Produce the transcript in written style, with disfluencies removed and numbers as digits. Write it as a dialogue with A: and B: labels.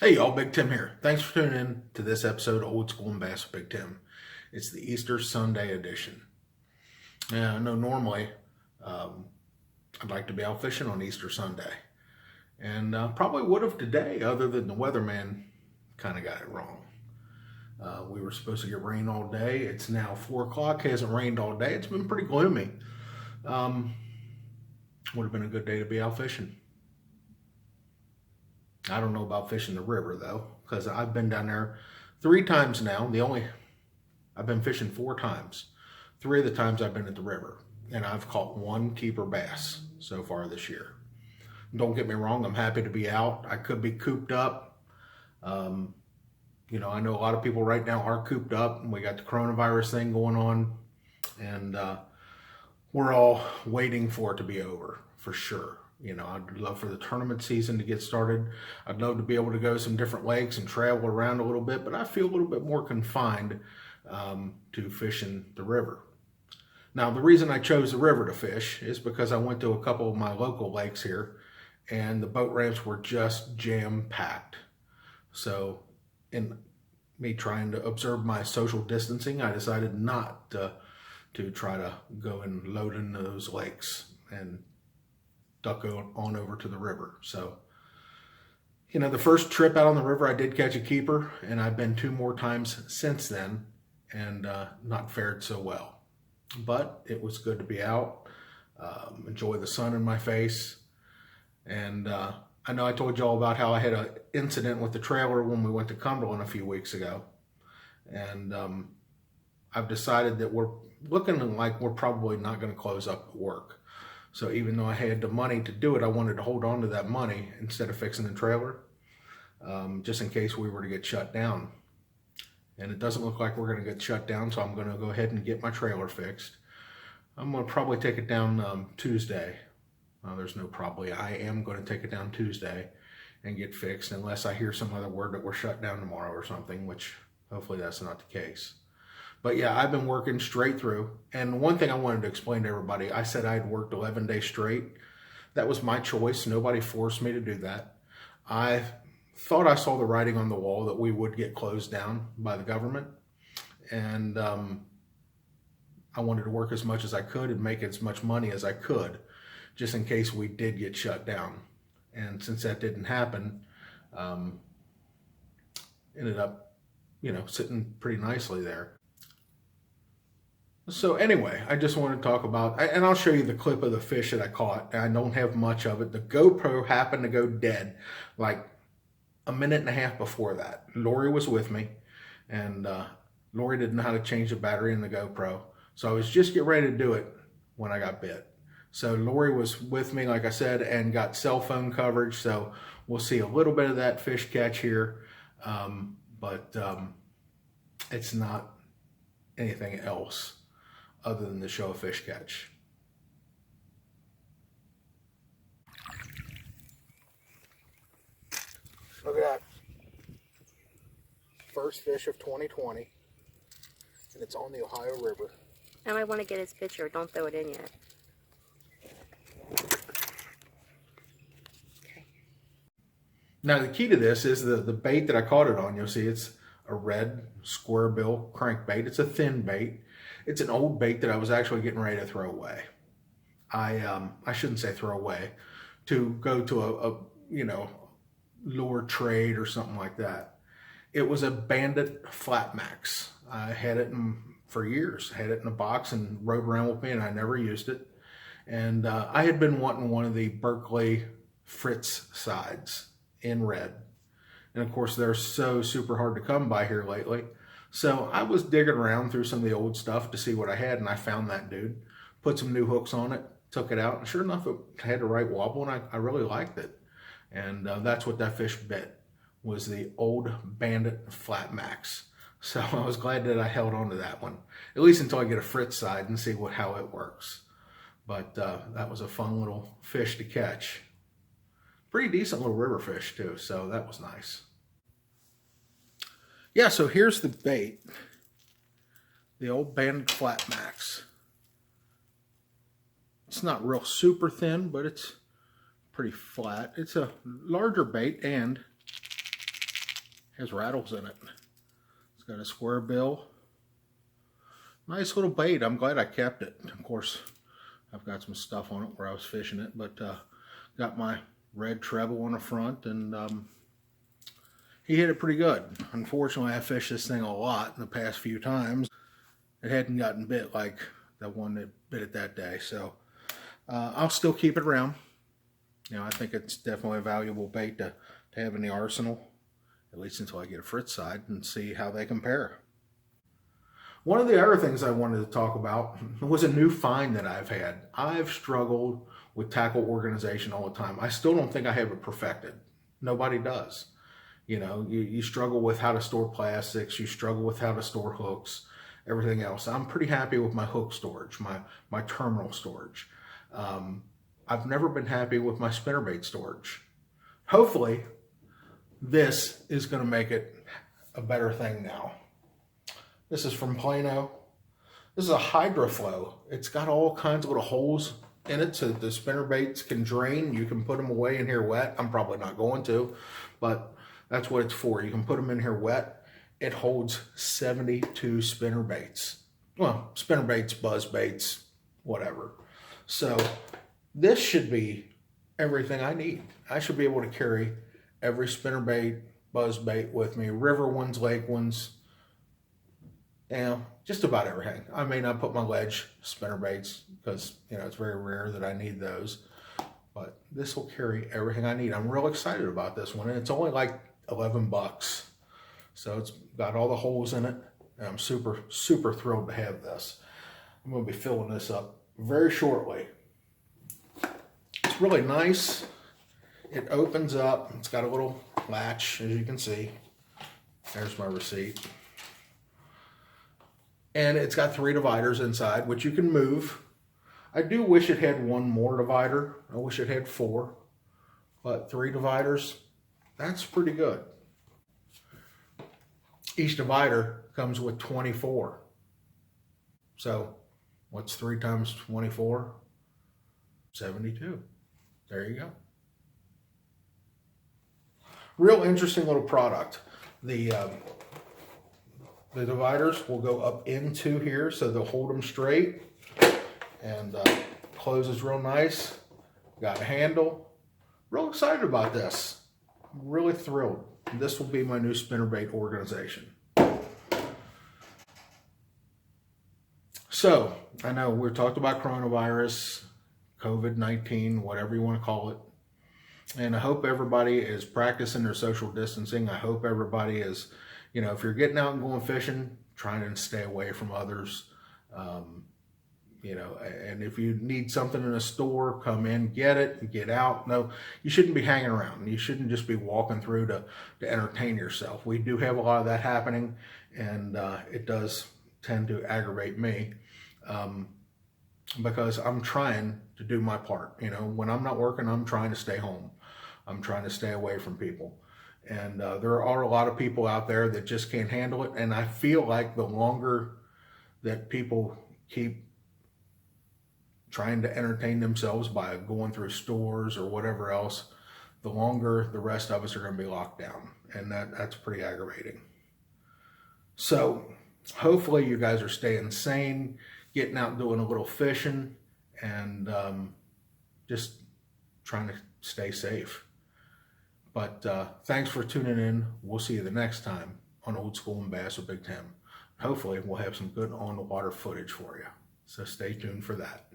A: Hey y'all, Big Tim here. Thanks for tuning in to this episode of Old School and Bass with Big Tim. It's the Easter Sunday edition. Now, I know normally I'd like to be out fishing on Easter Sunday. And probably would have today, other than the weatherman kind of got it wrong. We were supposed to get rain all day. It's now 4 o'clock. Hasn't rained all day. It's been pretty gloomy. Would have been a good day to be out fishing. I don't know about fishing the river though, because I've been down there 3 times now. I've been fishing 4 times. 3 of the times I've been at the river, and I've caught 1 keeper bass so far this year. Don't get me wrong, I'm happy to be out. I could be cooped up. I know a lot of people right now are cooped up, and we got the coronavirus thing going on, and we're all waiting for it to be over for sure. I'd love for the tournament season to get started. I'd love to be able to go some different lakes and travel around a little bit, but I feel a little bit more confined to fishing the river. Now, the reason I chose the river to fish is because I went to a couple of my local lakes here, and the boat ramps were just jam-packed. So, in me trying to observe my social distancing, I decided not to try to go and load into those lakes and duck on over to the river. So, the first trip out on the river, I did catch a keeper, and I've been 2 more times since then, and not fared so well. But it was good to be out, enjoy the sun in my face. And I know I told y'all about how I had an incident with the trailer when we went to Cumberland a few weeks ago. And I've decided that we're looking like we're probably not going to close up work. So even though I had the money to do it, I wanted to hold on to that money instead of fixing the trailer, just in case we were to get shut down. And it doesn't look like we're going to get shut down, so I'm going to go ahead and get my trailer fixed. I'm going to probably take it down Tuesday. There's no probably. I am going to take it down Tuesday and get fixed, unless I hear some other word that we're shut down tomorrow or something, which hopefully that's not the case. But yeah, I've been working straight through. And one thing I wanted to explain to everybody, I said I'd worked 11 days straight. That was my choice. Nobody forced me to do that. I thought I saw the writing on the wall that we would get closed down by the government. And I wanted to work as much as I could and make as much money as I could, just in case we did get shut down. And since that didn't happen, ended up, sitting pretty nicely there. So anyway, I just want to talk about, and I'll show you the clip of the fish that I caught. I don't have much of it. The GoPro happened to go dead like a minute and a half before that. Lori was with me, and Lori didn't know how to change the battery in the GoPro. So I was just getting ready to do it when I got bit. So Lori was with me, like I said, and got cell phone coverage. So we'll see a little bit of that fish catch here. But it's not anything else other than the show of fish catch. Look at that. First fish of 2020. And it's on the Ohio River.
B: And I want to get his picture. Don't throw it in yet. Okay.
A: Now the key to this is the bait that I caught it on. You'll see it's a red square bill crankbait. It's a thin bait. It's an old bait that I was actually getting ready to throw away. I shouldn't say throw away, to go to a lure trade or something like that. It was a Bandit Flat Max. I had it for years. I had it in a box and rode around with me, and I never used it. And I had been wanting one of the Berkeley Fritz sides in red. And of course, they're so super hard to come by here lately. So I was digging around through some of the old stuff to see what I had, and I found that dude. Put some new hooks on it, took it out, and sure enough, it had the right wobble, and I really liked it. And that's what that fish bit, was the old Bandit Flat Max. So I was glad that I held on to that one, at least until I get a Fritz side and see how it works. But that was a fun little fish to catch. Pretty decent little river fish too, so that was nice. Yeah, so here's the bait. The old Bandit Flat Max. It's not real super thin, but it's pretty flat. It's a larger bait, and has rattles in it. It's got a square bill. Nice little bait. I'm glad I kept it. Of course, I've got some stuff on it where I was fishing it, but got my red treble on the front, and he hit it pretty good. Unfortunately, I fished this thing a lot in the past few times. It hadn't gotten bit like the one that bit it that day, so I'll still keep it around. You know, I think it's definitely a valuable bait to have in the arsenal, at least until I get a Fritz side and see how they compare. One of the other things I wanted to talk about was a new find that I've had. I've struggled with tackle organization all the time. I still don't think I have it perfected. Nobody does. You know, you struggle with how to store plastics, you struggle with how to store hooks, everything else. I'm pretty happy with my hook storage, my terminal storage. I've never been happy with my spinnerbait storage. Hopefully, this is going to make it a better thing now. This is from Plano. This is a HydroFlow. It's got all kinds of little holes in it so that the spinnerbaits can drain. You can put them away in here wet. I'm probably not going to, but that's what it's for. You can put them in here wet. It holds 72 spinnerbaits. Well, spinnerbaits, buzz baits, whatever. So this should be everything I need. I should be able to carry every spinnerbait, buzz bait with me, river ones, lake ones, you know, just about everything. I may not put my ledge spinnerbaits because, you know, it's very rare that I need those, but this will carry everything I need. I'm real excited about this one, and it's only like 11 bucks. So it's got all the holes in it, and I'm super, super thrilled to have this. I'm going to be filling this up very shortly. It's really nice. It opens up. It's got a little latch, as you can see. There's my receipt. And it's got 3 dividers inside, which you can move. I do wish it had one more divider. I wish it had 4. But 3 dividers, that's pretty good. Each divider comes with 24. So what's 3 times 24? 72. There you go. Real interesting little product. The dividers will go up into here, so they'll hold them straight, and closes real nice. Got a handle. Real excited about this. Really thrilled. This will be my new spinnerbait organization. So, I know we talked about coronavirus, COVID-19, whatever you want to call it. And I hope everybody is practicing their social distancing. I hope everybody is, you know, if you're getting out and going fishing, trying to stay away from others. You know, and if you need something in a store, come in, get it, get out. No, you shouldn't be hanging around. You shouldn't just be walking through to entertain yourself. We do have a lot of that happening, and it does tend to aggravate me because I'm trying to do my part. You know, when I'm not working, I'm trying to stay home. I'm trying to stay away from people. And there are a lot of people out there that just can't handle it. And I feel like the longer that people keep trying to entertain themselves by going through stores or whatever else, the longer the rest of us are going to be locked down. And that's pretty aggravating. So hopefully you guys are staying sane, getting out and doing a little fishing, and just trying to stay safe. But thanks for tuning in. We'll see you the next time on Old School and Bass with Big Tim. Hopefully we'll have some good on the water footage for you. So stay tuned for that.